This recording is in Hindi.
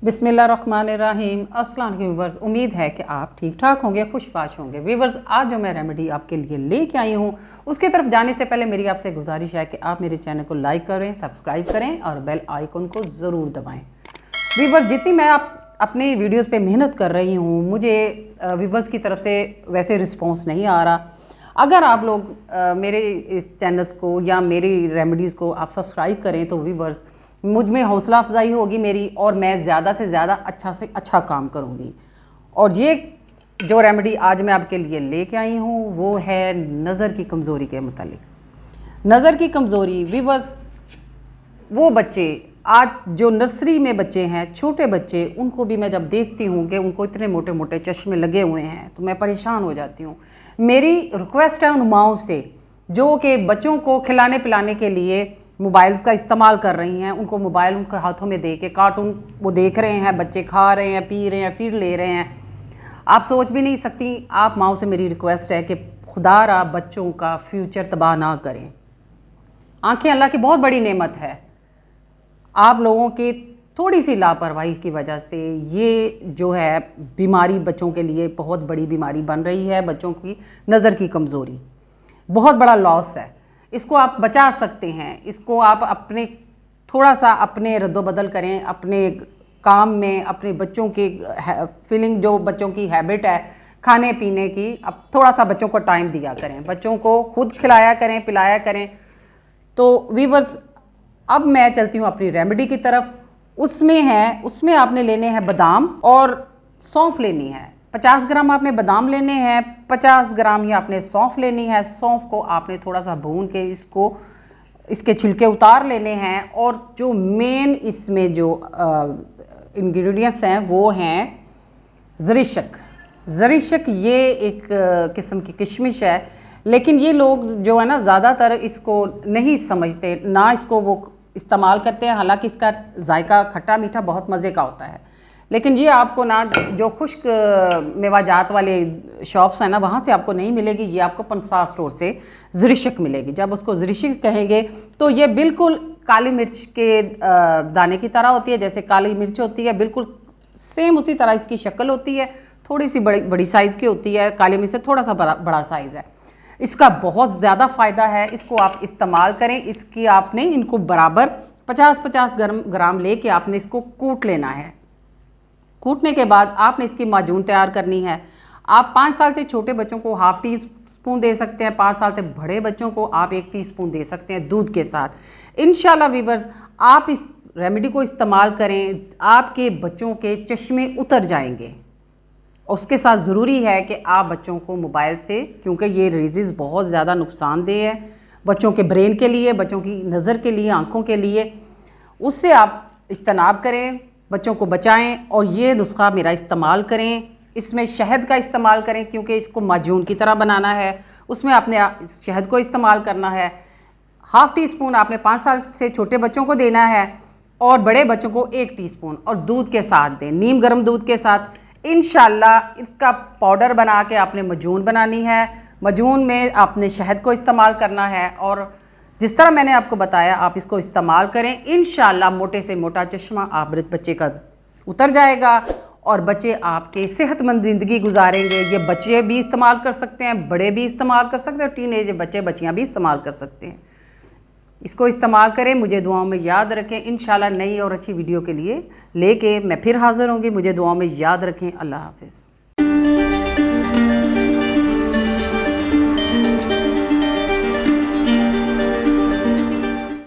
बिस्मिल्लाहिर्रहमानिर्रहीम। अस्सलाम वालेकुम व्यूवर्स, उम्मीद है कि आप ठीक ठाक होंगे, खुशबाश होंगे। व्यूवर्स, आज जो मैं रेमेडी आपके लिए लेके आई हूँ उसकी तरफ जाने से पहले मेरी आपसे गुजारिश है कि आप मेरे चैनल को लाइक करें, सब्सक्राइब करें और बेल आइकन को ज़रूर दबाएं। व्यूवर्स, जितनी मैं अपनी वीडियोस पे मेहनत कर रही हूँ, मुझे व्यूवर्स की तरफ से वैसे रिस्पॉन्स नहीं आ रहा। अगर आप लोग मेरे इस चैनल्स को या मेरी रेमेडीज़ को आप सब्सक्राइब करें तो व्यूवर्स मुझ में हौसला अफजाई होगी मेरी, और मैं ज़्यादा से ज़्यादा अच्छा से अच्छा काम करूँगी। और ये जो रेमेडी आज मैं आपके लिए लेके आई हूँ वो है नज़र की कमज़ोरी के मुतालिक। नज़र की कमज़ोरी व्यूवर्स, वो बच्चे आज जो नर्सरी में बच्चे हैं, छोटे बच्चे, उनको भी मैं जब देखती हूँ कि उनको इतने मोटे मोटे चश्मे लगे हुए हैं तो मैं परेशान हो जाती हूँ। मेरी रिक्वेस्ट है उन माओं से जो कि बच्चों को खिलाने पिलाने के लिए मोबाइल्स का इस्तेमाल कर रही हैं, उनको मोबाइल उनके हाथों में दे के कार्टून वो देख रहे हैं, बच्चे खा रहे हैं, पी रहे हैं, फीड ले रहे हैं। आप सोच भी नहीं सकती। आप माओं से मेरी रिक्वेस्ट है कि खुदारा बच्चों का फ्यूचर तबाह ना करें। आंखें अल्लाह की बहुत बड़ी नेमत है। आप लोगों की थोड़ी सी लापरवाही की वजह से ये जो है बीमारी बच्चों के लिए बहुत बड़ी बीमारी बन रही है। बच्चों की नज़र की कमज़ोरी बहुत बड़ा लॉस है। इसको आप बचा सकते हैं। इसको आप अपने थोड़ा सा अपने रद्दोबदल करें अपने काम में, अपने बच्चों की फीलिंग, जो बच्चों की हैबिट है खाने पीने की, अब थोड़ा सा बच्चों को टाइम दिया करें, बच्चों को खुद खिलाया करें, पिलाया करें। तो वीवर्स, अब मैं चलती हूँ अपनी रेमेडी की तरफ। उसमें आपने लेने हैं बादाम और सौंफ लेनी है। 50 ग्राम आपने बादाम लेने हैं, 50 ग्राम ही आपने सौंफ लेनी है। सौंफ को आपने थोड़ा सा भून के इसके छिलके उतार लेने हैं। और जो मेन इसमें जो इंग्रेडिएंट्स हैं वो हैं ज़रीशक। ज़रीशक ये एक किस्म की किशमिश है, लेकिन ये लोग जो है ना ज़्यादातर इसको नहीं समझते, ना इसको वो इस्तेमाल करते हैं। हालांकि इसका जायका खट्टा मीठा बहुत मज़े का होता है, लेकिन ये आपको ना जो खुश्क मेवाजात वाले शॉप्स हैं ना, वहाँ से आपको नहीं मिलेगी। ये आपको पंसार स्टोर से ज़रीशक मिलेगी। जब उसको ज़रीशक कहेंगे तो ये बिल्कुल काली मिर्च के दाने की तरह होती है। जैसे काली मिर्च होती है बिल्कुल सेम उसी तरह इसकी शक्ल होती है। थोड़ी सी बड़ी साइज़ की होती है, काली मिर्च से थोड़ा सा बड़ा साइज़ है। इसका बहुत ज़्यादा फ़ायदा है, इसको आप इस्तेमाल करें। इसकी आपने इनको बराबर 50-50 ग्राम ले के आपने इसको कूट लेना है। कूटने के बाद आपने इसकी माजून तैयार करनी है। आप 5 साल से छोटे बच्चों को ½ टी स्पून दे सकते हैं, 5 साल से बड़े बच्चों को आप 1 टीस्पून दे सकते हैं दूध के साथ। इंशाल्लाह वीवर्स, आप इस रेमेडी को इस्तेमाल करें, आपके बच्चों के चश्मे उतर जाएंगे। उसके साथ ज़रूरी है कि आप बच्चों को मोबाइल से, क्योंकि ये रेज़ेस बहुत ज़्यादा नुकसानदेह है बच्चों के ब्रेन के लिए, बच्चों की नज़र के लिए, आँखों के लिए, उससे आप इज्तनाब करें, बच्चों को बचाएं। और ये नुस्खा मेरा इस्तेमाल करें। इसमें शहद का इस्तेमाल करें क्योंकि इसको माजून की तरह बनाना है। उसमें आपने शहद को इस्तेमाल करना है। ½ टीस्पून आपने 5 साल से छोटे बच्चों को देना है और बड़े बच्चों को 1 टीस्पून, और दूध के साथ दें, नीम गर्म दूध के साथ। इंशाल्लाह इसका पाउडर बना के आपने मजून बनानी है। मजून में आपने शहद को इस्तेमाल करना है और जिस तरह मैंने आपको बताया आप इसको इस्तेमाल करें। इंशाल्लाह मोटे से मोटा चश्मा आप बच्चे का उतर जाएगा और बच्चे आपके सेहतमंद ज़िंदगी गुजारेंगे। ये बच्चे भी इस्तेमाल कर सकते हैं, बड़े भी इस्तेमाल कर सकते हैं, टीनेज बच्चे बच्चियाँ भी इस्तेमाल कर सकते हैं। इसको इस्तेमाल करें, मुझे दुआओं में याद रखें। इंशाल्लाह नई और अच्छी वीडियो के लिए लेके मैं फिर हाज़िर होंगी। मुझे दुआओं में याद रखें। अल्लाह हाफ़िज़।